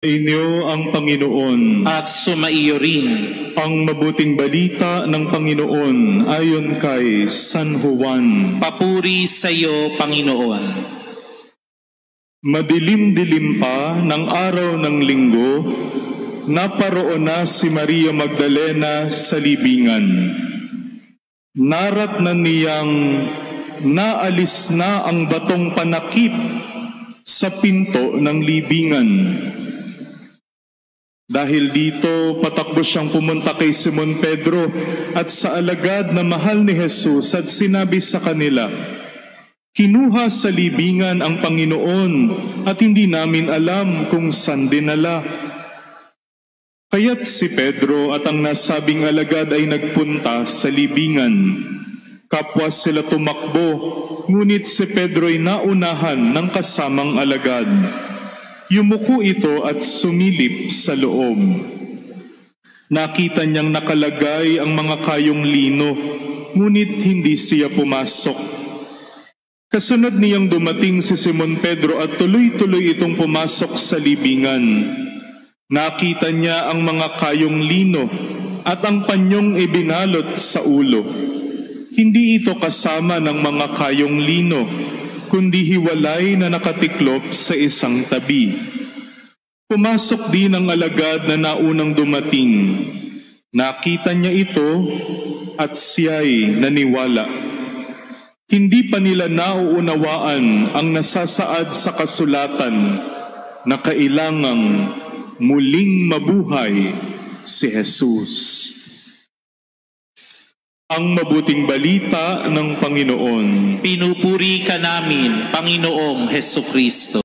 Inyo ang Panginoon at sumaiyo rin ang mabuting balita ng Panginoon ayon kay San Juan. Papuri sa iyo, Panginoon. Madilim-dilim pa ng araw ng linggo, naparoon na si Maria Magdalena sa libingan. Naratnan niyang naalis na ang batong panakip sa pinto ng libingan. Dahil dito, patakbo siyang pumunta kay Simon Pedro at sa alagad na mahal ni Jesus at sinabi sa kanila, "Kinuha sa libingan ang Panginoon at hindi namin alam kung saan dinala." Kaya't si Pedro at ang nasabing alagad ay nagpunta sa libingan. Kapwa sila tumakbo, ngunit si Pedro'y naunahan ng kasamang alagad. Yumuko ito at sumilip sa loob. Nakita niyang nakalagay ang mga kayong lino, ngunit hindi siya pumasok. Kasunod niyang dumating si Simon Pedro at tuloy-tuloy itong pumasok sa libingan. Nakita niya ang mga kayong lino at ang panyong ibinalot sa ulo. Hindi ito kasama ng mga kayong lino, kundi hiwalay na nakatiklop sa isang tabi. Pumasok din ang alagad na naunang dumating. Nakita niya ito at siya'y naniwala. Hindi pa nila nauunawaan ang nasasaad sa kasulatan na kailangang muling mabuhay si Jesus. Ang mabuting balita ng Panginoon. Pinupuri ka namin, Panginoong Hesukristo.